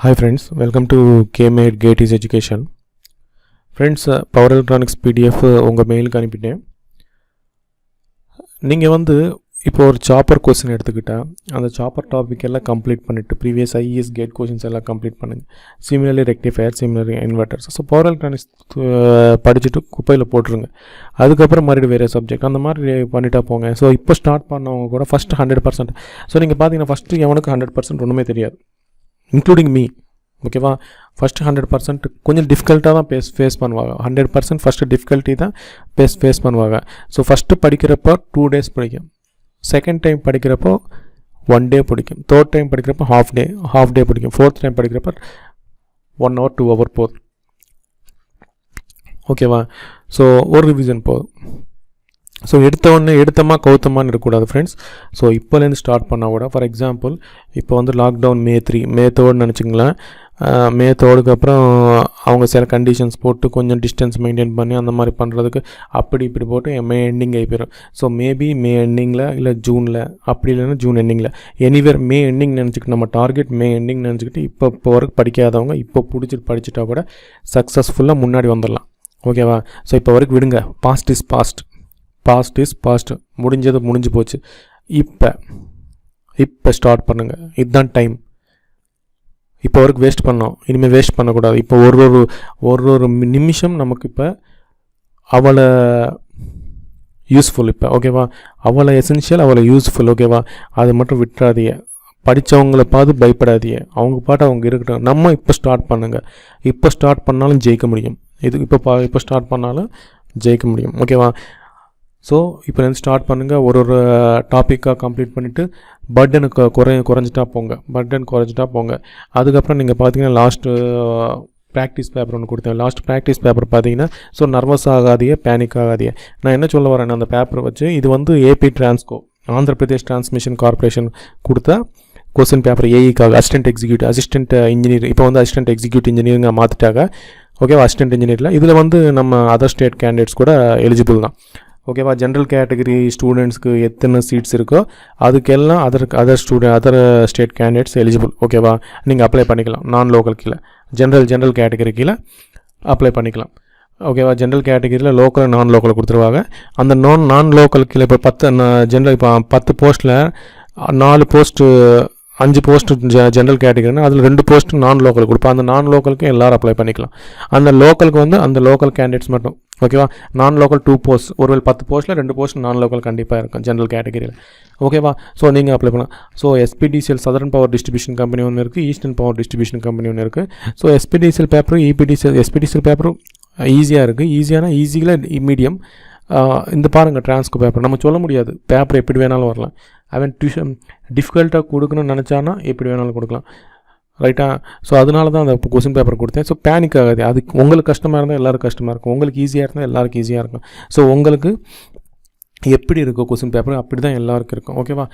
Hi friends, welcome to KMate Gateys Education. Friends, Power Electronics PDF உங்கள் மெயிலுக்கு அனுப்பிட்டேன். நீங்கள் இப்போ ஒரு சாப்பர் கொஸ்டின் எடுத்துக்கிட்டால் அந்த சாப்பர் டாபிக் எல்லாம் கம்ப்ளீட் பண்ணிவிட்டு ப்ரீவியஸ் ஐஇஎஸ் கேட் கொஸ்டின்ஸ் எல்லாம் கம்ப்ளீட் பண்ணுங்கள். Similarly rectifier, similarly inverters. So power electronics படிச்சுட்டு குப்பையில் போட்டுருங்க. அதுக்கப்புறம் மறுபடியும் வேறு சப்ஜெக்ட் அந்த மாதிரி பண்ணிட்டா போங்க. ஸோ இப்போ ஸ்டார்ட் பண்ணவங்க கூட ஃபஸ்ட்டு 100%. ஸோ நீங்கள் பார்த்தீங்கன்னா ஃபஸ்ட்டு எவனுக்கு 100% ஒன்றுமே தெரியாது, இன்க்ளூடிங் மீ. ஓகேவா? ஃபஸ்ட்டு 100% கொஞ்சம் டிஃபிகல்ட்டாக தான் ஃபேஸ் பண்ணுவாங்க. 100% ஃபஸ்ட்டு டிஃபிகல்ட்டி தான் ஃபேஸ் பண்ணுவாங்க. ஸோ ஃபஸ்ட்டு படிக்கிறப்போ 2 days பிடிக்கும், செகண்ட் டைம் படிக்கிறப்போ 1 day பிடிக்கும், தேர்ட் டைம் படிக்கிறப்போ ஹாஃப் டே பிடிக்கும், ஃபோர்த் டைம் படிக்கிறப்போ 1 hour 2 hour போதும். ஓகேவா? ஸோ ஒரு ரிவிஷன் போதும். ஸோ எடுத்தமா கௌத்தமானு இருக்கக்கூடாது ஃப்ரெண்ட்ஸ். ஸோ இப்போலேருந்து ஸ்டார்ட் பண்ணால் கூட, ஃபார் எக்ஸாம்பிள் இப்போ லாக்டவுன் May 3 நினச்சிங்களேன். May 3 அப்புறம் அவங்க சில கண்டிஷன்ஸ் போட்டு கொஞ்சம் டிஸ்டன்ஸ் மெயின்டைன் பண்ணி அந்த மாதிரி பண்ணுறதுக்கு அப்படி இப்படி போட்டு மே எண்டிங் ஆகி போயிடும். ஸோ மேபி மே எண்டிங்கில் இல்லை ஜூனில், அப்படி இல்லைன்னா ஜூன் எண்டிங்கில், எனிவேர் மே எண்டிங் நினச்சிக்கிட்டு நம்ம டார்கெட் மே எண்டிங் நினச்சிக்கிட்டு இப்போ வரைக்கும் படிக்காதவங்க இப்போ பிடிச்சிட்டு படிச்சுட்டா கூட சக்ஸஸ்ஃபுல்லாக முன்னாடி வந்துடலாம். ஓகேவா? ஸோ இப்போ வரைக்கும் விடுங்க. பாஸ்ட் இஸ் பாஸ்ட், முடிஞ்சு போச்சு. இப்போ ஸ்டார்ட் பண்ணுங்கள். இதுதான் டைம். இப்போ வரைக்கும் வேஸ்ட் பண்ணோம், இனிமேல் வேஸ்ட் பண்ணக்கூடாது. இப்போ ஒரு நிமிஷம் நமக்கு இப்போ அவளை யூஸ்ஃபுல். இப்போ ஓகேவா? அவளை எசென்ஷியல், அவளை யூஸ்ஃபுல். ஓகேவா? அதை மட்டும் விட்டுறாதீங்க. படித்தவங்களை பார்த்து பயப்படாதீங்க. அவங்க பாட்டு அவங்க இருக்கட்டும். நம்ம இப்போ ஸ்டார்ட் பண்ணுங்கள். இப்போ ஸ்டார்ட் பண்ணாலும் ஜெயிக்க முடியும். இப்போ ஸ்டார்ட் பண்ணாலும் ஜெயிக்க முடியும். ஓகேவா? ஸோ இப்போ ஸ்டார்ட் பண்ணுங்கள். ஒரு டாப்பிக்காக கம்ப்ளீட் பண்ணிவிட்டு பர்டன் குறைஞ்சிட்டா போங்க. அதுக்கப்புறம் நீங்கள் பார்த்தீங்கன்னா லாஸ்ட்டு ப்ராக்டிஸ் பேப்பர் ஒன்று கொடுத்தேன். லாஸ்ட் ப்ராக்டிஸ் பேப்பர் பார்த்தீங்கன்னா, ஸோ நர்வஸ் ஆகாதீங்க, பேனிக் ஆகாதீங்க. நான் என்ன சொல்ல வரேன், அந்த பேப்பரை வச்சு இது AP Transco, Andhra Pradesh transmission corporation கொடுத்த கொஸ்டின் பேப்பர். ஏஇக்காக அசிஸ்டன்ட் இன்ஜினியர். இப்போ அசிஸ்டன்ட் எக்ஸிக்யூட்டிவ் இன்ஜினியரிங்காக மாற்றிட்டாங்க. ஓகேவா? அசிஸ்டன்ட் இன்ஜினியரில் இதில் நம்ம அதர் ஸ்டேட் கேண்டிடேட்ஸ் கூட எலிஜிபிள் தான். ஓகேவா? ஜென்ரல் கேட்டகரி ஸ்டூடெண்ட்ஸ்க்கு எத்தனை சீட்ஸ் இருக்கோ அதுக்கெல்லாம் அதர் ஸ்டேட் கேண்டிடேட்ஸ் எலிஜிபிள். ஓகேவா? நீங்கள் அப்ளை பண்ணிக்கலாம். நான் லோக்கல் கீழே ஜென்ரல் கேட்டகரி கீழே அப்ளை பண்ணிக்கலாம். ஓகேவா? ஜென்ரல் கேட்டகரியில் லோக்கல், நான் லோக்கல் கொடுத்துருவாங்க. அந்த நான் லோக்கல் கீழே இப்போ 10 போஸ்ட்டில் 4 போஸ்ட்டு 5 போஸ்ட்டு ஜென்ரல் கேட்டகரினா அதில் 2 போஸ்ட்டு நான் லோக்கல் கொடுப்பேன். அந்த நான் லோக்கலுக்கு எல்லோரும் அப்ளை பண்ணிக்கலாம். அந்த லோக்கலுக்கு அந்த லோக்கல் கேண்டிடேட்ஸ் மட்டும். ஓகேவா? நான் லோக்கல் 2 போஸ்ட், ஒருவேளை 10 போஸ்ட்டில் 2 போஸ்ட் நான் லோக்கல் கண்டிப்பாக இருக்கும் ஜென்ரல் கேட்டகரியில். ஓகேவா? ஸோ நீங்கள் அப்ளை பண்ணலாம். So SPDCL southern power distribution company ஒன்று இருக்குது, ஈஸ்டர்ன் பவர் டிஸ்ட்ரிபியூஷன் கம்பெனி ஒன்று இருக்குது. ஸோ எஸ்பிடிசிஎல் பேப்பரும் எஸ்பிடிசிஎல் பேப்பரும் ஈஸியாக இருக்குது. ஈஸியில் மீடியம். இந்த பாருங்கள் டிரான்ஸ்கோ பேப்பர். நம்ம சொல்ல முடியாது பேப்பர் எப்படி வேணாலும் வரலாம். அவன் டிஃபிகல்ட்டாக கொடுக்கணும்னு நினச்சானா எப்படி வேணாலும் கொடுக்கலாம். ரைட்டா? ஸோ அதனால தான் அந்த கொஸ்டின் பேப்பர் கொடுத்தேன். ஸோ பேனிக் ஆகாது. அது உங்களுக்கு கஷ்டமாக இருந்தால் எல்லோரும் கஷ்டமாக இருக்கும், உங்களுக்கு ஈஸியாக இருந்தால் எல்லாருக்கும் ஈஸியாக இருக்கும். ஸோ உங்களுக்கு எப்படி இருக்கும் கொஸ்டின் பேப்பர், அப்படி தான் எல்லாருக்கும் இருக்கும். ஓகேவா?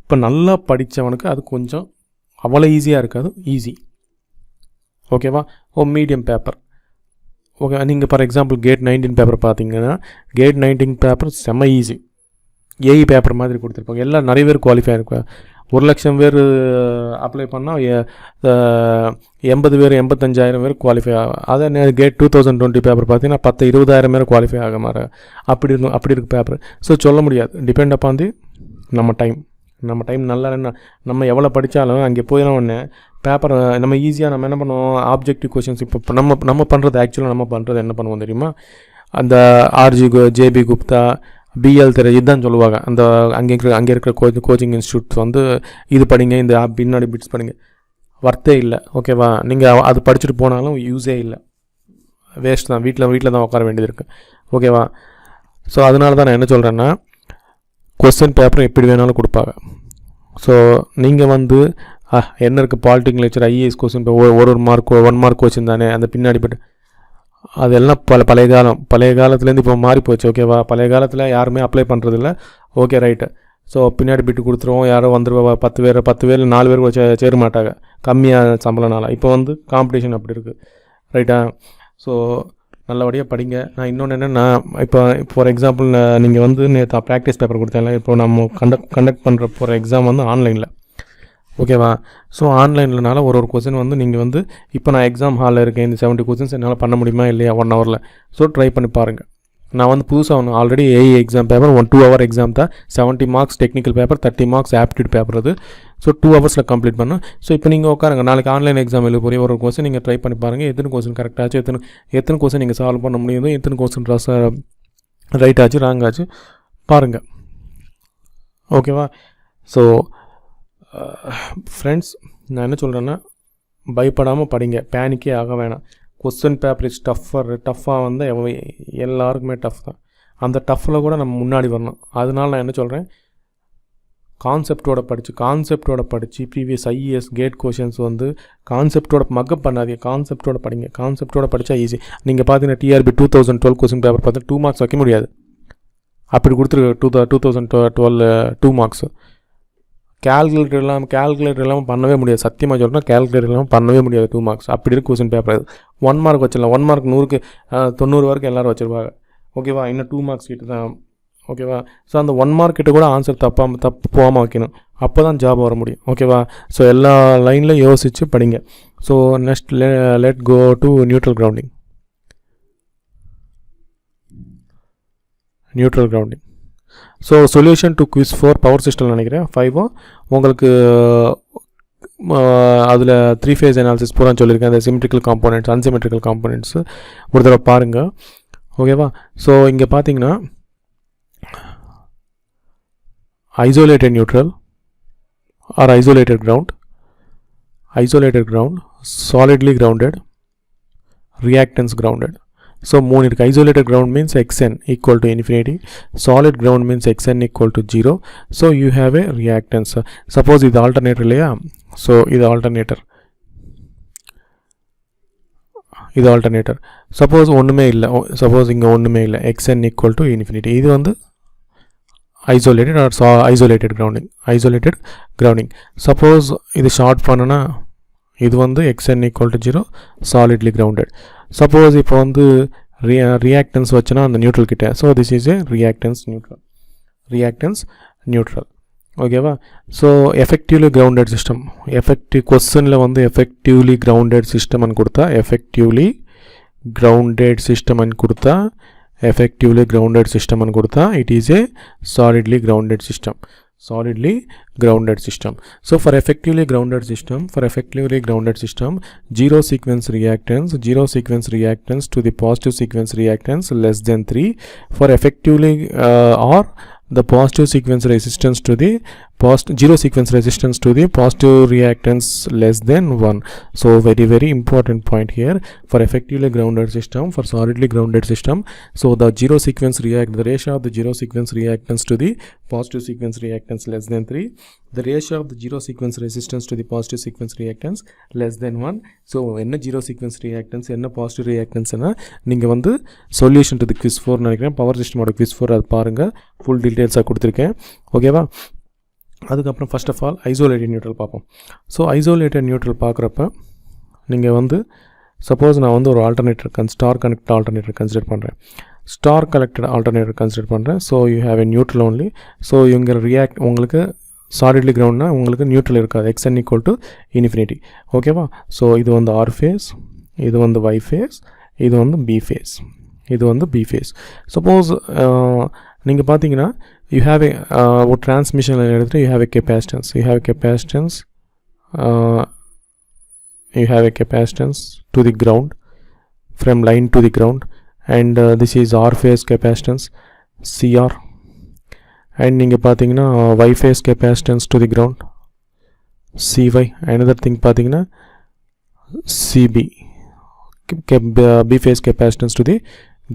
இப்போ நல்லா படித்தவனுக்கு அது கொஞ்சம் அவ்வளோ ஈஸியாக இருக்காது, ஈஸி. ஓகேவா? Medium paper. ஓகே. நீங்கள் ஃபார் எக்ஸாம்பிள் கேட் 19 பேப்பர் பார்த்தீங்கன்னா, கேட் 19 பேப்பர் செம்ம ஈஸி. ஏஇ பேப்பர் மாதிரி கொடுத்துருப்பாங்க. எல்லாம் நிறைய பேர் குவாலிஃபை இருக்கும். 1,00,000 பேர் அப்ளை பண்ணால் 80 பேர் 85,000 பேர் குவாலிஃபை ஆகும். அதே கேட் 2020 பேப்பர் பார்த்தீங்கன்னா 10-20,000 பேர் குவாலிஃபை ஆக மாதிரி அப்படி இருக்குது பேப்பர். ஸோ சொல்ல முடியாது. டிபெண்ட் அப்பான் நம்ம டைம் நல்லா என்ன, நம்ம எவ்வளோ படித்தாலும் அங்கே போயிடும் ஒன்று பேப்பர் நம்ம ஈஸியாக நம்ம என்ன பண்ணுவோம், ஆப்ஜெக்டிவ் கொஷின்ஸ். இப்போ நம்ம பண்ணுறது ஆக்சுவலாக நம்ம பண்ணுறது என்ன பண்ணுவோம் தெரியுமா, அந்த ஜேபி குப்தா, பிஎல் தெரி இதுதான் சொல்லுவாங்க. அந்த அங்கே இருக்கிற கோச்சிங் இன்ஸ்டியூட்ஸ் இது படிங்க, இந்த பின்னாடி பிட்ஸ் படிங்க, வர்த்தே இல்லை. ஓகேவா? நீங்கள் அது படிச்சுட்டு போனாலும் யூஸே இல்லை, வேஸ்ட் தான். வீட்டில் தான் உட்கார வேண்டியது இருக்குது. ஓகேவா? ஸோ அதனால தான் நான் என்ன சொல்கிறேன்னா, கொஸ்டின் பேப்பர் எப்படி வேணாலும் கொடுப்பாங்க. ஸோ நீங்கள் என்ன இருக்குது, பாலிட்டிக்கல் லெக்சர், ஐஏஎஸ் கொஸ்டின் ஒரு மார்க் 1 மார்க் கொஸ்டின் தானே, அந்த பின்னாடி பட்டு அதெல்லாம் பழைய காலத்துலேருந்து இப்போ மாறி போச்சு. ஓகேவா? பழைய காலத்தில் யாருமே அப்ளை பண்ணுறதில்ல. Okay, right. ஸோ பின்னாடி பிட்டு கொடுத்துருவோம், யாரோ 10 பேர் 4 பேர் சேர மாட்டாங்க, கம்மியாக சம்பளம்னால. இப்போ காம்படிஷன் அப்படி இருக்குது. ரைட்டா? ஸோ நல்லபடியாக படிங்க. நான் இன்னொன்று என்னென்னா, இப்போ ஃபார் எக்ஸாம்பிள் நீங்கள் நேற்று ப்ராக்டிஸ் பேப்பர் கொடுத்தேன்ல, இப்போ நம்ம கண்டக்ட் பண்ணுற போகிற எக்ஸாம் ஆன்லைனில். ஓகேவா? ஸோ ஆன்லைன்லனால ஒரு கொஸ்டின் வந்து நீங்கள் வந்து இப்போ நான் எக்ஸாம் ஹாலில் இருக்கேன், இந்த 70 கொஸ்டின்ஸ் என்னால் பண்ண முடியுமா இல்லையா 1 ஹவரில்? ஸோ ட்ரை பண்ணி பாருங்கள். நான் வந்து புதுசாக ஒன்று already AI exam paper 2 hour exam தான், 70 marks technical paper, 30 marks aptitude paper அது. ஸோ 2 ஹவர்ஸில் கம்ப்ளீட் பண்ணோம். ஸோ இப்போ நீங்கள் உட்காருங்க, நாளைக்கு ஆன்லைன் எக்ஸாம் எழுத போய் ஒரு கொஸ்டின் நீங்கள் ட்ரை பண்ணி பாருங்கள், எத்தனை கொஸ்டின் கரெக்டாச்சு, எத்தனை கொஸ்டின் நீங்கள் சால்வ் பண்ண முடியுது, எத்தனை கொஸ்டின் ரைட் ஆச்சு ராங் ஆச்சு பாருங்கள். ஓகேவா? ஸோ ஃப்ரெண்ட்ஸ், நான் என்ன சொல்கிறேன்னா, பயப்படாமல் படிங்க, பேனிக்கே ஆக வேணாம். கொஸ்டின் பேப்பர் இஸ் டஃப்பாக வந்து எல்லாருக்குமே டஃப் தான். அந்த டஃப்பில் கூட நம்ம முன்னாடி வரணும். அதனால நான் என்ன சொல்கிறேன், கான்செப்டோட படித்து ப்ரீவியஸ் ஐஏஎஸ் கேட் கொஷின்ஸ் வந்து கான்செப்டோட மக்கப் பண்ணாதீங்க, கான்செப்டோட படிங்க. கான்செப்டோட படித்தா ஈஸி. நீங்கள் பார்த்தீங்கன்னா டிஆர்பி 2012 கொஸ்டின் பேப்பர் பார்த்து 2 மார்க்ஸ் வைக்க முடியாது, அப்படி கொடுத்துருக்கு 2012 2 மார்க்ஸு. கேல்குலேட்டர் இல்லாமல் பண்ணவே முடியாது. சத்தியமாக சொல்கிறேன், கேல்குலேட்டர் இல்லாமல் பண்ணவே முடியாது 2 மார்க்ஸ். அப்படி இருக்குது கொஸ்டின் பேப்பர். அது 1 மார்க் வச்சிடலாம். 1 மார்க் 100க்கு 90 வரைக்கும் எல்லோரும் வச்சுருப்பாங்க. ஓகேவா? இன்னும் 2 மார்க்ஸ் கிட்ட தான். ஓகேவா? ஸோ அந்த 1 மார்க் கிட்ட கூட ஆன்சர் தப்பு போகாமல் வைக்கணும், அப்போ தான் ஜாப் வர முடியும். ஓகேவா? ஸோ எல்லா லைன்லையும் யோசித்து படிங்க. So next let go to neutral grounding. So solution to quiz 4 power system நினைக்கிறேன் 5 உங்களுக்கு அதில் 3 ஃபேஸ் அனாலிசிஸ் பூரா சொல்லியிருக்கேன். அந்த சிமெட்ரிக்கல் காம்போனன்ட்ஸ், அன்சிமெட்ரிக்கல் காம்போனன்ட்ஸு ஒரு தடவை பாருங்கள். ஓகேவா? ஸோ இங்கே பார்த்தீங்கன்னா isolated neutral or isolated ground, solidly grounded, reactance grounded. So isolated ground means xn equal to infinity, solid ground means xn equal to 0. So you have a reactance. Suppose இது alternator இல்லையா? So இது alternator. Suppose ஒன்றுமே இல்லை, suppose இங்கே ஒன்றுமே இல்லை, xn equal to infinity. இது வந்து isolated or isolated grounding. Suppose இது ஷார்ட் பண்ணனா இது வந்து xn equal to 0, solidly grounded. Suppose இப்போ வந்து reactance வச்சுனா அந்த நியூட்ரல் கிட்ட, so this is a reactance neutral. ஓகேவா? ஸோ எஃபெக்டிவ்லி கிரவுண்டட் சிஸ்டம், கொஸ்டினில் வந்து எஃபெக்டிவ்லி கிரவுண்டட் சிஸ்டம்னு கொடுத்தா, it is a solidly grounded system. So for effectively grounded system, zero sequence reactance to the positive sequence reactance less than 3. For effectively or the positive sequence resistance to the zero sequence resistance to the positive reactance less than 1. So very important point here. For effectively grounded system, for solidly grounded system, so the ratio of the zero sequence reactance to the positive sequence reactance less than 3, the ratio of the zero sequence resistance to the positive sequence reactance less than 1. So என்ன zero sequence reactance, என்ன positive reactance னா நீங்கள் வந்து solution to the quiz 4 நினைக்கிறேன், power சிஸ்டமோட quiz 4 அது பாருங்கள், full டீட்டெயில்ஸாக கொடுத்துருக்கேன். ஓகேவா? அதுக்கப்புறம் first of all isolated neutral பார்ப்போம். ஸோ ஐசோலேட்டட் நியூட்ரல் பார்க்குறப்ப நீங்கள் வந்து சப்போஸ் நான் வந்து ஒரு ஸ்டார் கனெக்டட் ஆல்டர்னேட்டர் கன்சிடர் பண்ணுறேன். So you have a neutral only. So இவங்க உங்களுக்கு சாலிட்லி கிரவுண்ட்னா உங்களுக்கு நியூட்ரல் இருக்காது, xn equal to infinity. ஓகேவா? ஸோ இது வந்து R ஃபேஸ், இது வந்து Y ஃபேஸ், இது வந்து B ஃபேஸ். சப்போஸ் நீங்கள் பார்த்தீங்கன்னா you have a ஒரு டிரான்ஸ்மிஷன் எடுத்துகிட்டு you have a capacitance to the ground, from line to the ground, and this is R phase capacitance CR, and நீங்கள் பார்த்தீங்கன்னா Y phase capacitance to the ground CY. another thing பார்த்தீங்கன்னா CB, B phase capacitance to the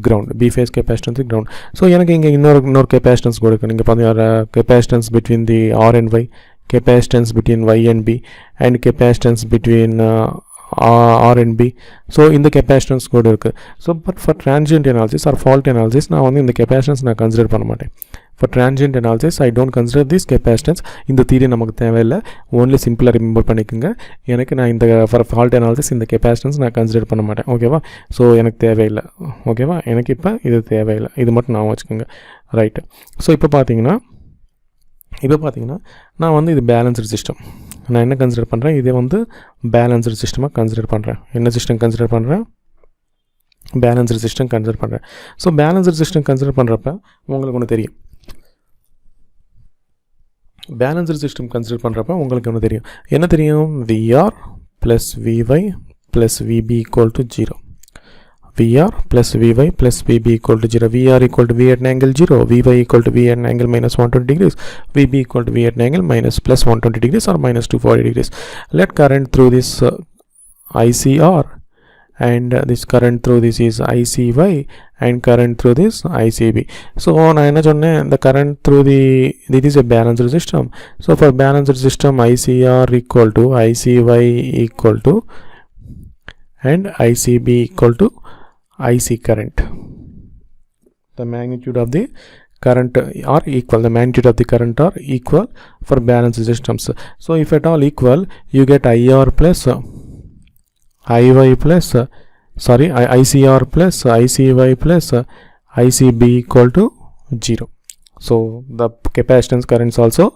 ground. So எனக்கு இங்கே இன்னொரு capacitance கூட இருக்குது. நீங்கள் பார்த்தீங்கன்னா capacitance between the R and Y, capacitance between Y and B, and capacitance between R and B. So இந்த capacitance கூட இருக்குது. So but for transient analysis or fault analysis நான் வந்து இந்த கெப்பாசிட்டன்ஸ் நான் கன்சிடர் பண்ண மாட்டேன். For transient analysis I don't consider this capacitance. இந்த தியரி நமக்கு தேவையில்லை, ஓன்லி சிம்பிளாக ரிமெம்பர் பண்ணிக்கோங்க. எனக்கு நான் இந்த ஃபார் ஃபால்ட் அனாலிசிஸ் இந்த கெப்பாசிட்டன்ஸ் நான் கன்சிடர் பண்ண மாட்டேன். ஓகேவா? ஸோ எனக்கு தேவையில்லை. ஓகேவா? எனக்கு இப்போ இது தேவையில்லை, இது மட்டும் நான் வச்சுக்கோங்க. ரைட்டு. ஸோ இப்போ பார்த்தீங்கன்னா நான் வந்து இது பேலன்ஸ்டு சிஸ்டம். நான் என்ன கன்சிடர் பண்ணுறேன், இதே வந்து பேலன்ஸ்டு சிஸ்டமாக கன்சிடர் பண்ணுறேன். என்ன சிஸ்டம் கன்சிடர் பண்ணுறேன், பேலன்ஸ்டு சிஸ்டம் கன்சிடர் பண்ணுறேன். ஸோ பேலன்ஸ்டு சிஸ்டம் கன்சிடர் பண்ணுறப்ப உங்களுக்கு ஒன்று தெரியும், பேலன்ஸ்டு சிஸ்டம் கன்சிடர் பண்ணுறப்ப உங்களுக்கு ஒன்று தெரியும். என்ன தெரியும், VR plus VY plus VB equal to 0. VR plus Vy plus Vb equal to 0. VR equal to V at an angle 0. Vy equal to V at an angle minus 120 degrees. Vb equal to V at an angle minus plus 120 degrees or minus 240 degrees. Let current through this ICR, and this current through this is ICY, and current through this ICB. So நான் என்ன சொன்னேன், the current through this is a balanced system. So for balanced system, ICR equal to ICY equal to and ICB equal to IC current. The magnitude of the current are equal. The magnitude of the current are equal for balanced systems. So if at all equal, you get IR plus IY plus ICR plus ICY plus ICB equal to 0. So the capacitance currents also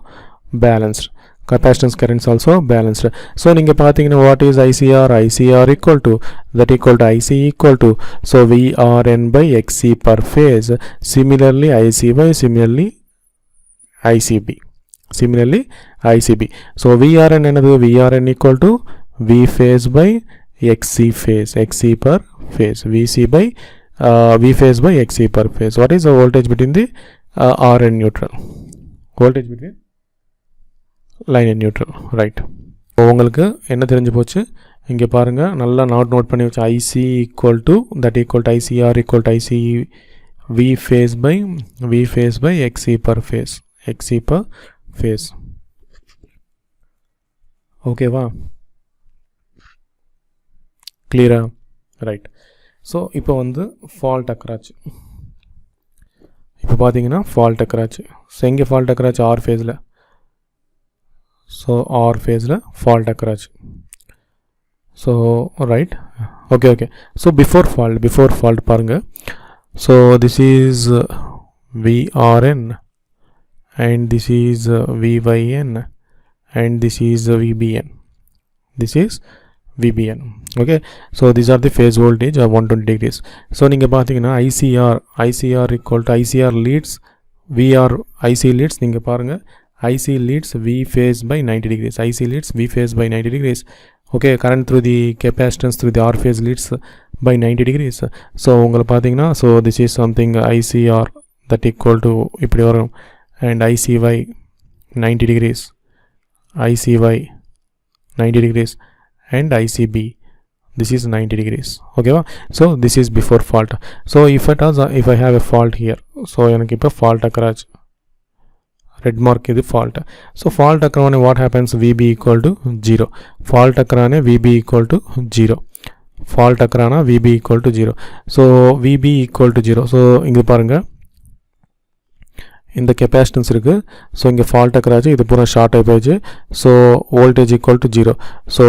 balanced. Capacitance currents also balanced. So நீங்க பாத்தீங்கன்னா what is ICR? ICR equal to that equal to IC equal to so VRN by XC per phase. Similarly ICY, similarly ICB, similarly ICB. So VRN என்னது, VRN equal to V phase by XC phase, XC per phase, VC by V phase by XC per phase. What is the voltage between the R and neutral? Voltage between line and neutral, right. உங்களுக்கு என்ன தெரிஞ்சு போச்சு, இங்கே பாருங்கள், நல்லா note பண்ணி வச்சு IC equal to that equal to ICR equal to IC V phase by XC per phase. ஓகேவா, கிளியரா, ரைட். ஸோ இப்போ வந்து ஃபால்ட் அக்கராச்சு. இப்போ பார்த்தீங்கன்னா ஃபால்ட் அக்கராச்சு. ஸோ எங்கே ஃபால்ட் அக்கராச்சு, ஆர் ஃபேஸில். So R phase la fault occurrence. So right, okay. So before fault parunga. So this is VRN and this is VYN and this is VBN. This is VBN. Okay, so these are the phase voltage of 120 degrees. So ninga pathina ICR equal to ICR leads VR, IC leads ninga parunga IC leads V phase by 90 degrees. IC leads V phase by 90 degrees. Okay, current through the capacitance through the R phase leads by 90 degrees. So ungal pathina, so this is something ICR that equal to ipdi varum, and ICY 90 degrees, ICY 90 degrees, and ICB this is 90 degrees. Okay, so this is before fault. So if I have a fault here, so enakku ipo fault occurrence, red mark is the fault. So fault occurrane what happens, VB equal to 0. Fault occurrane VB equal to 0. Fault occurrana VB equal to 0. So VB equal to 0. So inga parunga, இந்த capacitance இருக்கு. So இங்கே fault அக்கராச்சு, இது பூரா short ஆகி போயிடுச்சு. So voltage equal to 0. So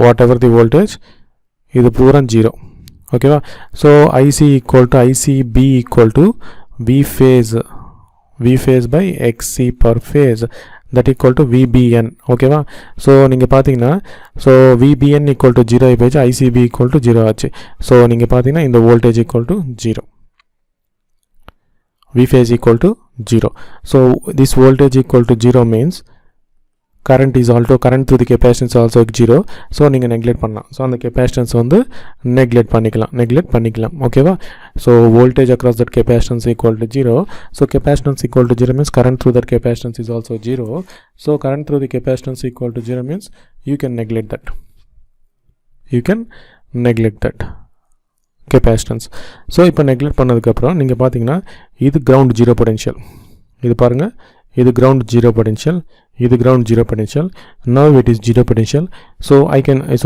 whatever the voltage, இது பூரா 0. ஓகேவா. So IC equal to ICB equal to V phase by XC per phase that equal to VBN. ஓகேவா. ஸோ நீங்கள் பார்த்தீங்கன்னா ஸோ VBN equal to 0 ஆகிப்போச்சு, ICB equal to 0 ஆச்சு. So நீங்கள் பார்த்தீங்கன்னா இந்த voltage equal to 0, V phase equal to 0. So this voltage equal to 0 means current through the capacitance also 0. So நீங்கள் neglect பண்ணலாம். ஸோ அந்த கெப்பாசிட்டன்ஸ் வந்து நெக்லெக்ட் பண்ணிக்கலாம். ஓகேவா. So voltage across that capacitance equal to 0. So capacitance equal to 0 means current through that capacitance is also 0. So current through the capacitance equal to 0 means you can neglect that capacitance. So இப்போ neglect பண்ணதுக்கப்புறம் நீங்கள் பார்த்தீங்கன்னா இது ground zero potential, இது பாருங்கள், இது ground zero potential, இது ground zero potential. Now it is zero potential. So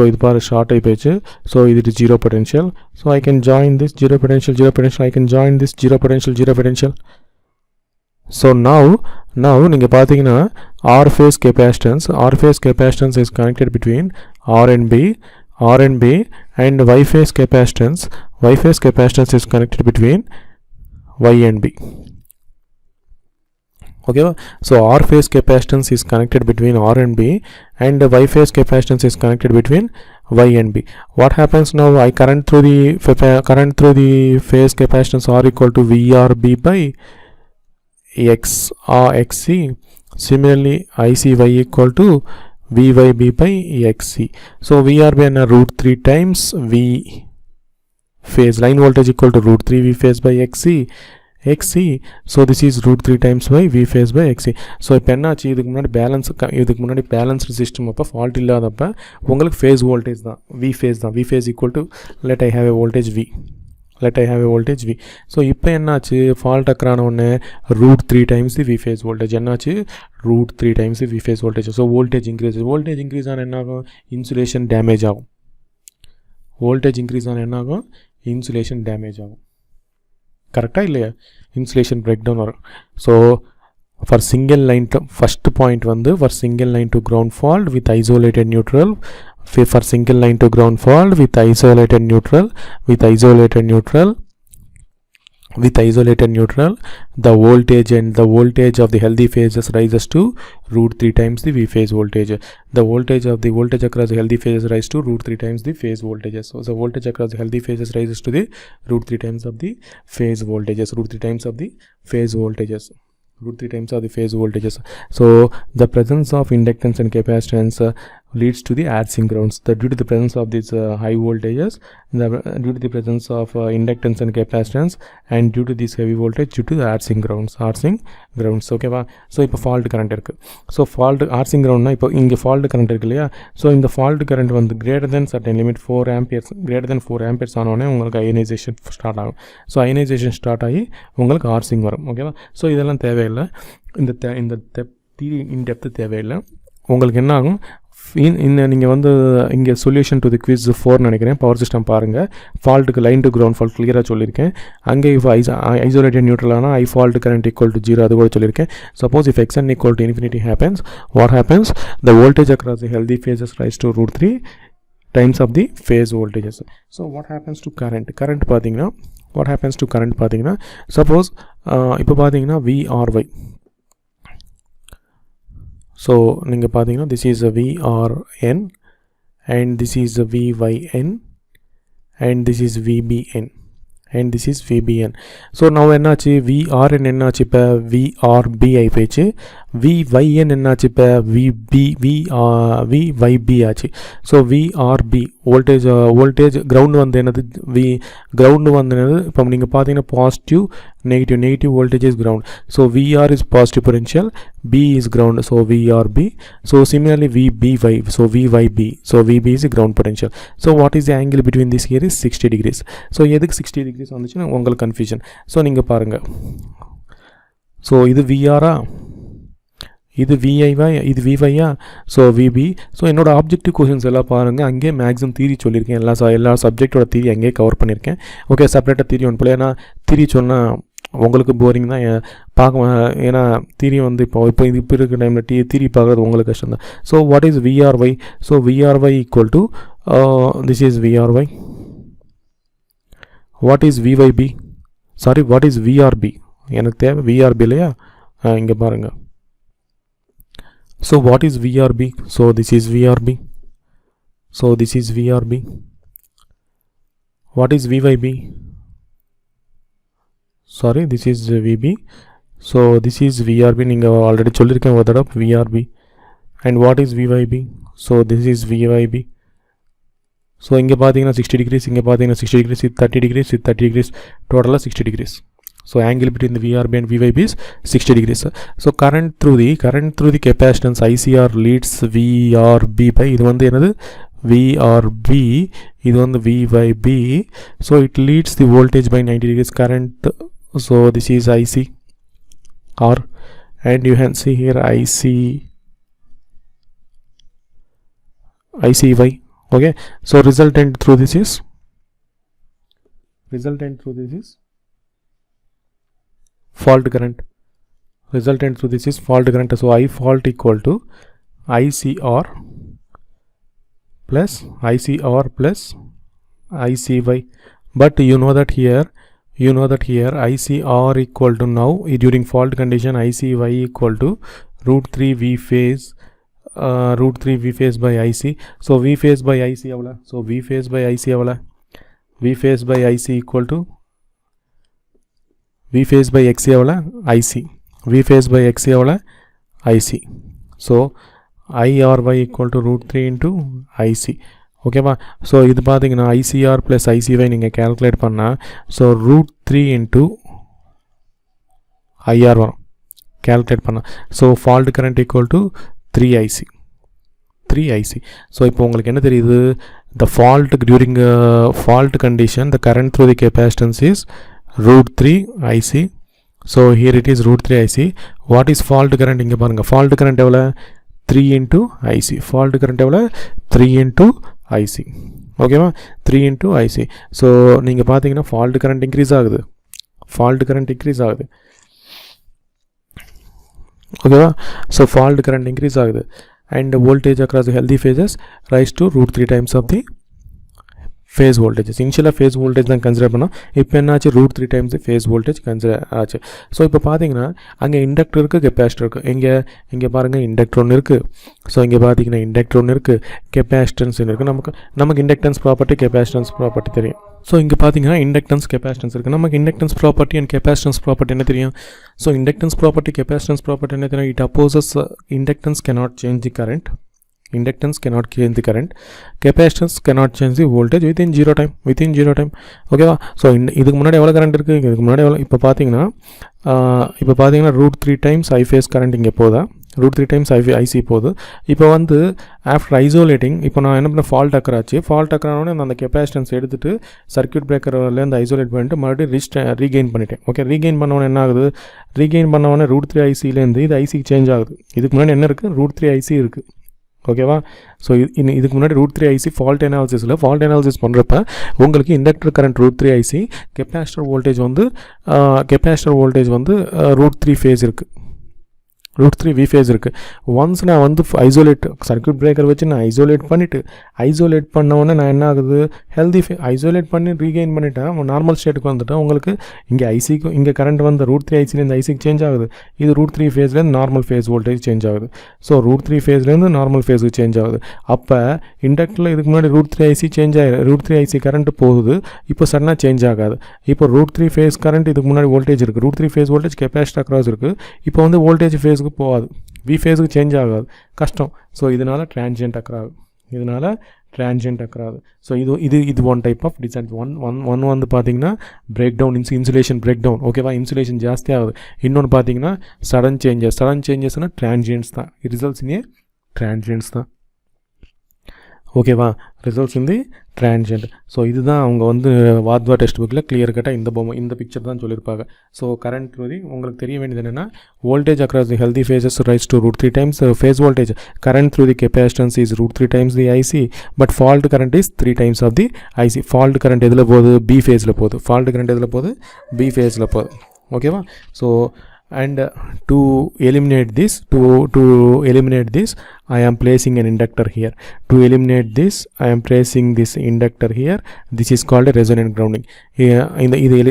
இது பாரு ஷார்ட் ஆகி போயிடுச்சு. ஸோ இது is zero potential. So I can join this zero potential, I can join this zero potential. So now நீங்கள் பார்த்தீங்கன்னா R phase capacitance is connected between R and B, and Y phase capacitance is connected between Y and B. okay. So R phase capacitance is connected between R and B, and the Y phase capacitance is connected between Y and B. What happens now? I current through the phase capacitance R equal to VRB by XC. Similarly, ICY equal to VYB by XC. So VRB and root 3 times V phase, line voltage equal to root 3 V phase by XC. So this is root 3 times by V phase by XC. So இப்போ என்னாச்சு, இதுக்கு முன்னாடி balanced system அப்போ fault இல்லாதப்போ உங்களுக்கு face voltage தான் V phase தான். V phase equal to let I have a voltage V. So இப்போ என்னாச்சு, ஃபால்ட் அக்கறான ஒன்று root 3 times the V phase voltage. என்னாச்சு, root 3 times the V phase voltage. So voltage increase ஆனால் என்ன ஆகும், இன்சுலேஷன் டேமேஜ் ஆகும். இன்சுலேஷன் டேமேஜ் ஆகும். கரெக்டாக இல்லையா, இன்சுலேஷன் பிரேக் டவுன் வரும். So for single line first point வந்து for single line to ground fault with isolated neutral, for single line to ground fault with isolated neutral, the voltage of the healthy phases rises to root 3 times the V phase voltage. The voltage across the healthy phases rises to root 3 times the phase voltages. So the voltage across the healthy phases rises to the root 3 times of the phase voltages. So the presence of inductance and capacitance leads to the arcing grounds. Due to the presence of these high voltages, due to the presence of inductance and capacitance, and due to this heavy voltage, due to the arcing grounds. Okay va. So இப்போ fault current இருக்கு. So fault arcing ground na இப்போ இங்க fault current இருக்கு இல்லையா. So இந்த fault current வந்து greater than certain limit 4 amperes ஆனோனே உங்களுக்கு ionization start ஆகும். So ionization ஸ்டார்ட் ஆகி உங்களுக்கு arcing வரும். ஓகேவா. ஸோ இதெல்லாம் தேவையில்லை, இந்த தியரி இன் டெப்த்து தேவையில்லை. உங்களுக்கு என்ன ஆகும், நீங்கள் வந்து இங்கே சொல்யூஷன் டு தி குவிஸ் 4 நினைக்கிறேன், பவர் சிஸ்டம் பாருங்கள். ஃபால்ட்டுக்கு லைன் டு கிரவுண்ட் ஃபால்ட் கிளியராக சொல்லியிருக்கேன். அங்கே இப்போ ஐசோலேட்டட் நியூட்ரல் ஆனால் ஐ ஃபால்ட் கரண்ட் ஈக்குவல் டு 0 அது கூட சொல்லியிருக்கேன். Suppose if xn equal to infinity happens, what happens, the voltage across the healthy phases rise to root 3 times of the phase voltages. So what happens to current பார்த்தீங்கன்னா, suppose இப்போ பார்த்தீங்கன்னா VRY. So நீங்கள் பார்த்தீங்கன்னா this is a VRN and this is a VYN and this is VBN and this is VBN. So now என்னாச்சு, VRN என்னாச்சு, இப்போ VRB ஆகி போயிடுச்சு. VYN என்னாச்சு, இப்போ VYB ஆச்சு. ஸோ VRB வோல்டேஜ் கிரவுண்டு வந்து என்னது, இப்போ நீங்கள் பார்த்தீங்கன்னா positive negative voltage is ground. So VR is positive potential, B is ground, so VRB. So similarly VBY, so VYB, so VB is ground potential. So what is the angle between this here is 60 degrees. So எதுக்கு 60 degrees வந்துச்சுன்னா உங்களுக்கு confusion. So நீங்கள் பாருங்கள், so இது VRஆ, இது VIவா, இது VYயா, so VB. So என்னோடய objective questions எல்லாம் பாருங்கள், அங்கேயே மேக்ஸிமம் தியரி சொல்லியிருக்கேன். எல்லா சப்ஜெக்டோட தியரி அங்கேயே கவர் பண்ணியிருக்கேன். ஓகே, செப்பரேட்டாக தியரி ஒன்று போல, ஏன்னா தியரி சொன்னால் உங்களுக்கு போரிங் தான் பார்க்க, ஏன்னா தியரி வந்து இப்போ இருக்கிற டைமில் தியரி பார்க்குறது உங்களுக்கு கஷ்டம் தான். So what is VRY? So VRY equal to this is VRY. What is VYB? Sorry, what is VRB? எனக்கு தேவை VRB இல்லையா, இங்கே பாருங்கள். So what is VRB? So this is VRB. What is VYB? Sorry, this is VB. So this is VRB. நீங்கள் already சொல்லியிருக்கேன் ஒரு தடவை VRB. And what is VYB? So this is VYB. So இங்கே பார்த்தீங்கன்னா 60 degrees, இங்கே பார்த்தீங்கன்னா 60 degrees, with 30 degrees, with 30 degrees, டோட்டலாக 60 degrees. So angle between the VRB and VYB is 60 degrees. So current through the capacitance ICR leads VRB by, இது வந்து என்னது VRB, இது வந்து VYB. So it leads the voltage by 90 degrees current. So this is ICR and you can see here ICY. Okay, so resultant through this is fault current. So I fault equal to ICR plus ICY. But you know that here you know that here ICR equal to now during fault condition ICY equal to root 3 V phase root 3 V phase by IC. So V phase by IC எவ்வளோ? So V phase by IC எவ்வளோ? V phase by IC equal to V phase by XC எவ்வளோ? IC. V phase by XC எவ்வளோ? IC. So IRY equal to root 3 into IC. ஓகேவா? So இது பார்த்தீங்கன்னா ICR plus ICY நீங்கள் calculate பண்ணால் so root 3 into IR வரும் calculate பண்ணால். So fault current equal to 3IC. So இப்போ உங்களுக்கு என்ன தெரியுது? த fault during fault condition the current through the capacitance is root 3 IC. So here it is root 3 IC. What his fault current? இங்கே பாருங்கள் fault current எவ்வளோ? 3 into IC. Fault current எவ்வளோ? 3 into IC. ஓகேவா? 3 into IC. So நீங்கள் பார்த்தீங்கன்னா fault current increase ஆகுது. ஓகேவா? So fault current increase ஆகுது and voltage across healthy phases rise to root 3 times of the phase voltages. இனிஷியலாக phase voltage தான் consider பண்ணோம். இப்போ என்னாச்சு? root 3 times phase voltage consider ஆச்சு. ஸோ இப்போ பார்த்தீங்கன்னா அங்கே இண்டக்டர் இருக்குது, கெப்பாசிட்டர் இருக்குது. இங்கே பாருங்கள் இண்டக்டர் ஒன்று இருக்குது. ஸோ இங்கே பார்த்தீங்கன்னா இண்டக்டர் ஒன்று இருக்குது, கெப்பாசிட்டன்ஸ் இருக்குது. நமக்கு இண்டக்டன்ஸ் ப்ராப்பர்ட்டி, கெப்பாசிட்டன்ஸ் ப்ராப்பர்ட்டி தெரியும். ஸோ இங்கே பார்த்தீங்கன்னா இண்டக்டன்ஸ், கெப்பாசிட்டன்ஸ் இருக்குது. நமக்கு inductance property and capacitance property என்ன தெரியும்? So inductance property, capacitance property என்ன தெரியும்? It opposes inductance cannot change the current. Inductance cannot change the current. Capacitance cannot change the voltage within zero time. ஓகேவா? So இதுக்கு முன்னாடி எவ்வளோ current இருக்குது? இதுக்கு முன்னாடி எவ்வளோ? இப்போ பார்த்தீங்கன்னா root 3 times I phase current இங்கே போதா? root 3 times IC போகுது. இப்போ வந்து ஆஃப்டர் ஐசோலேட்டிங் இப்போ நான் என்ன பண்ண ஃபால்ட் அக்கராச்சு. ஃபால்ட் அக்கரானோடனே அந்த கெப்பாசிட்டன்ஸ் எடுத்துகிட்டு சர்க்யூட் பிரேக்கர்லேருந்து ஐசோலேட் பண்ணிட்டு மறுபடியும் ரீகெயின் பண்ணிட்டேன். ஓகே, ரீகெயின் பண்ணவொன்னே என்ன ஆகுது? ரீகெயின் பண்ணவொன்னே root 3 ICலேருந்து இது ஐசிக்கு சேஞ்ச் ஆகுது. இதுக்கு முன்னாடி என்ன இருக்குது? root 3 IC இருக்குது. ஓகேவா? ஸோ இதுக்கு முன்னாடி root 3 IC ஃபால்ட் அனாலிசிஸ் பண்ணுறப்ப உங்களுக்கு inductor current root 3 IC, capacitor voltage வந்து root 3 ஃபேஸ் இருக்குது, root 3 V phase இருக்குது. ஒன்ஸ் நான் வந்து சர்க்யூட் பிரேக்கர் வச்சு நான் ஐசோலேட் பண்ணவொன்னே நான் என்ன ஆகுது? ஹெல்தி ஐசோலேட் பண்ணி ரீகெயின் பண்ணிட்டேன், நார்மல் ஸ்டேட்டுக்கு வந்துட்டேன். உங்களுக்கு இங்கே ஐசிக்கு இங்கே கரண்ட் வந்து root 3 ICலேருந்து ஐசிக்கு சேஞ்ச் ஆகுது. இது root 3 ஃபேஸ்லேருந்து நார்மல் ஃபேஸ் வோல்டேஜ் சேஞ்ச் ஆகுது. ஸோ root 3 ஃபேஸ்லேருந்து நார்மல் ஃபேஸுக்கு சேஞ்ச் ஆகுது. அப்போ இண்டக்டரில் இதுக்கு முன்னாடி root 3 IC change root 3 IC current போகுது. இப்போ சடனாக சேஞ்ச் ஆகாது. இப்போ root 3 ஃபேஸ் கரண்ட் இதுக்கு முன்னாடி வோல்டேஜ் இருக்குது, root 3 phase voltage capacitor across இருக்குது. இப்போ வந்து வோல்டேஜ் ஃபேஸ் போகாது, V ஃபேஸுக்கு சேஞ்ச் ஆகாது, கஷ்டம். ஸோ இதனால் டிரான்சியன்ட் அக்கராது. ஸோ இது one type of design. One வந்து பார்த்தீங்கன்னா break down, insulation break down. ஓகேவா? இன்சுலேஷன் ஜாஸ்தி ஆகுது. இன்னொன்று பார்த்தீங்கன்னா சடன் சேஞ்சஸ்னால் டிரான்சியன்ட்ஸ் தான். ரிசல்ட்ஸ் இன் டிரான்சியன்ட்ஸ் தான். ஓகேவா? ரிசல்ட்ஸ் வந்து டிரான்சியன்ட். ஸோ இதுதான் அவங்க வந்து வாத்வா டெக்ஸ்ட் புக்கில் கிளியர் கட்டாக இந்த பிக்சர் தான் சொல்லியிருப்பாங்க. ஸோ கரண்ட் உங்களுக்கு தெரிய வேண்டியது என்னென்னா voltage across the healthy phases rise to root 3 times phase voltage. Current through the capacitance is root 3 times the IC, but fault current is 3 times of the IC. Fault current எதில் போகுது? B ஃபேஸில் போகுது. ஓகேவா? So and to eliminate this I am placing an inductor here. To eliminate this I am placing this inductor here. This is called a resonant grounding.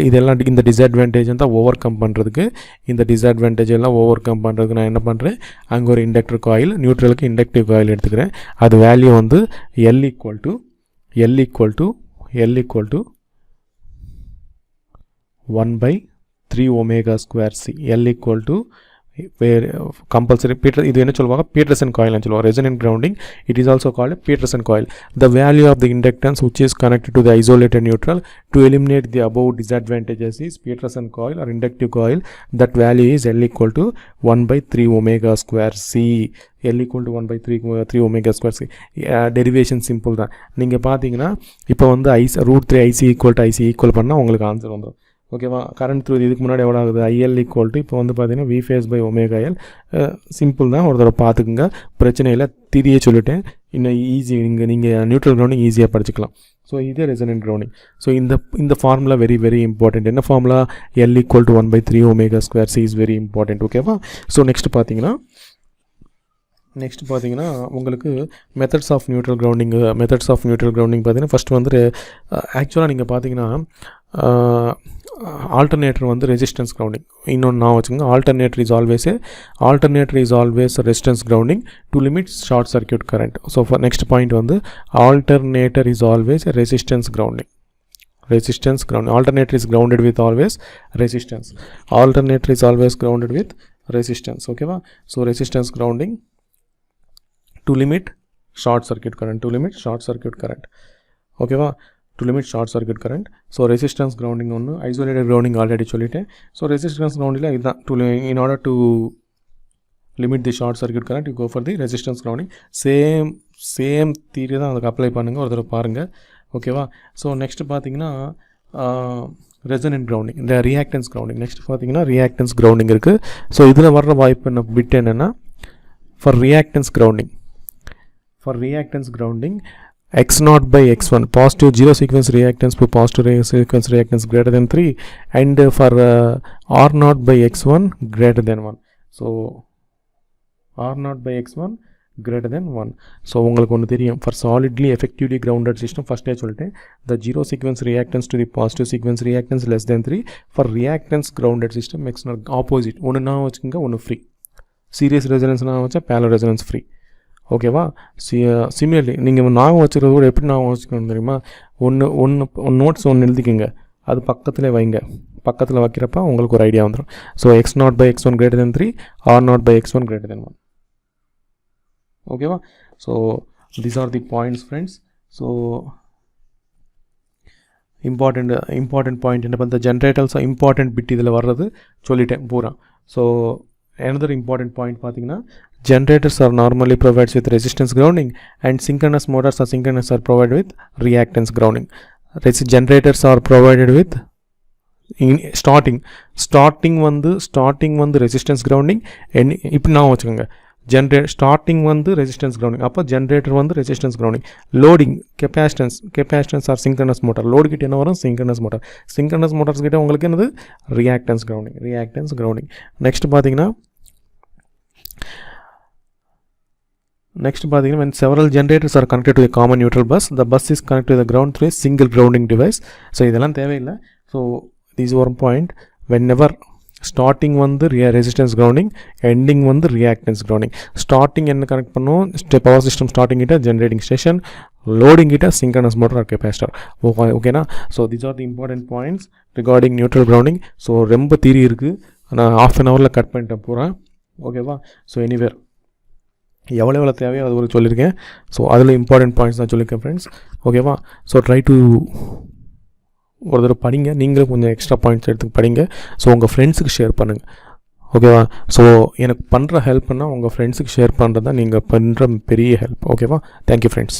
இதெல்லாம் இந்த disadvantage தான் over come பண்ணுறதுக்கு நான் என்ன பண்ணுறேன்? அங்கே ஒரு இண்டக்டர் காயில், நியூட்ரலுக்கு இண்டக்டிவ் காயில் எடுத்துக்கிறேன். அது வேல்யூ வந்து L equal to 1/3 omega square C. L equal to compulsory இது என்ன சொல்லுவாங்க? பீட்டர்சன் காயில் சொல்லுவாங்க. resonant grounding, it is also called a Peterson coil. The value of the inductance which is connected to the isolated neutral to eliminate the above disadvantages is Peterson coil or inductive coil. That value is L equal to 1/3 omega square C. L equal to 1/3 omega square C. Derivation simple தான். நீங்கள் பார்த்தீங்கன்னா இப்போ வந்து root 3 IC equal பண்ணால் உங்களுக்கு answer வந்துடும். ஓகேவா? Current through இதுக்கு முன்னாடி எவ்வளோ ஆகுது? IL ஈக்குவல் டு இப்போ வந்து பார்த்தீங்கன்னா V phase by omega L. Simple தான், ஒரு தடவை பார்த்துக்குங்க, பிரச்சனை இல்லை. திரியே சொல்லிட்டேன், இன்னும் ஈஸி. நீங்கள் நியூட்ரல் கிரவுண்டிங் ஈஸியாக படிச்சுக்கலாம். ஸோ இது ரெசனன்ட் கிரவுண்டிங். ஸோ இந்த ஃபார்முலா வெரி இம்பார்ட்டண்ட். என்ன formula? L equal to 1/3 omega square C is very important. ஓகேவா? ஸோ நெக்ஸ்ட் பார்த்தீங்கன்னா உங்களுக்கு மெத்தட்ஸ் ஆஃப் நியூட்ரல் கிரவுண்டிங் பார்த்தீங்கன்னா ஃபஸ்ட்டு வந்து ஆக்சுவலாக நீங்கள் பார்த்தீங்கன்னா ஆல்டர்னேட்டர் வந்து ரெசிஸ்டன்ஸ் கிரவுண்டிங். இன்னொன்று நான் வச்சுக்கோங்க, alternator is always resistance grounding to limit short circuit current. So next point வந்து alternator is always resistance grounding. Alternator is grounded with always resistance. ஓகேவா? So resistance grounding to limit short circuit current. ஓகேவா? To limit short circuit current. So resistance grounding ஒன்று, isolated grounding already சொல்லிட்டேன். So resistance கிரவுண்டில் இதுதான் in order to limit the short circuit current you go for the resistance grounding. Same theory தான் அதுக்கு apply பண்ணுங்கள், ஒரு தடவை பாருங்கள். ஓகேவா? ஸோ நெக்ஸ்ட் பார்த்தீங்கன்னா ரெசனன்ட் கிரவுண்டிங், இந்த ரியாக்டன்ஸ் கிரவுண்டிங். நெக்ஸ்ட் பார்த்தீங்கன்னா ரியாக்டன்ஸ் கிரவுண்டிங் இருக்குது. ஸோ இதில் வர்ற வாய்ப்பு என்ன பிட் என்னென்னா, for reactance grounding x0 by x1, positive zero sequence reactance for positive sequence reactance greater than 3, and for r0 by x1 greater than 1. So r0 by x1 greater than 1. So உங்களுக்கு ஒன்று தெரியும், for solidly effectively grounded system ஃபஸ்ட்டே சொல்லிட்டேன், the zero sequence reactance to the positive sequence reactance less than 3. For reactance grounded system external opposite. ஒன்று நான் வச்சுக்கோங்க, ஒன்று free. Serious resonance நான் வச்சா பேரலல் ரெசனன்ஸ் ஃப்ரீ. ஓகேவா? சிமிலர்லி நீங்கள் ஞாபகம் வச்சுக்கிறது கூட எப்படி ஞாபகம் வச்சுக்கணும் தெரியுமா? நோட்ஸ் ஒன்று எழுதிக்கோங்க, அது பக்கத்தில் வைங்க. பக்கத்தில் வைக்கிறப்ப உங்களுக்கு ஒரு ஐடியா வந்துடும். So x0 by x1 greater than 3, r0 by x1 greater than 1. ஓகேவா? So these are the points friends. So important point என்ன பண்ண, ஜென்ரேட்டர்ஸ் இம்பார்ட்டன்ட் பிட் இதில் வர்றது சொல்லிட்டேன் பூரா. ஸோ another important point பார்த்தீங்கன்னா, generators are normally provided with resistance grounding and synchronous motors are provided with reactance grounding. Generators are provided with starting வந்து resistance grounding. இப்படி நான் வச்சுக்கோங்க, ஸ்டார்டிங் வந்து ரெசிஸ்டன்ஸ் கிரவுண்டிங், அப்போ ஜென்ரேட்டர் வந்து resistance grounding. Loading capacitance or synchronous motor, load கிட்ட என்ன வரும்? சிங்க்ரனஸ் மோட்டார்ஸ் கிட்ட உங்களுக்கு என்னது? Reactance grounding. நெக்ஸ்ட் பார்த்தீங்கன்னா when several generators are connected to a common neutral bus, the bus is connected to the ground through a single grounding device. So இதெல்லாம் தேவையில்லை. So this one point, whenever starting வந்து resistance grounding, ending வந்து reactance grounding. Starting என்ன connect பண்ணுவோம்? Power system starting கிட்ட generating station, loading கிட்ட synchronous motor R capacitor. ஓகேனா? So these are the important points regarding neutral grounding. So ரொம்ப theory இருக்குது, நான் ½ an hour கட் பண்ணிட்டேன் பூரா. ஓகேவா? ஸோ எனிவேர் எவ்வளோ தேவையோ அது ஒரு சொல்லியிருக்கேன். ஸோ அதில் இம்பார்ட்டன்ட் பாயிண்ட்ஸ் தான் சொல்லியிருக்கேன் ஃப்ரெண்ட்ஸ். ஓகேவா? ஸோ ட்ரை டு ஒரு தடவை படிங்க, நீங்களும் கொஞ்சம் எக்ஸ்ட்ரா பாயிண்ட்ஸ் எடுத்து படிங்க. ஸோ உங்கள் ஃப்ரெண்ட்ஸுக்கு ஷேர் பண்ணுங்கள். ஓகேவா? ஸோ எனக்கு பண்ணுற ஹெல்ப்னால் உங்கள் ஃப்ரெண்ட்ஸுக்கு ஷேர் பண்ணுறது தான் நீங்கள் பண்ணுற பெரிய ஹெல்ப். ஓகேவா? Thank you friends.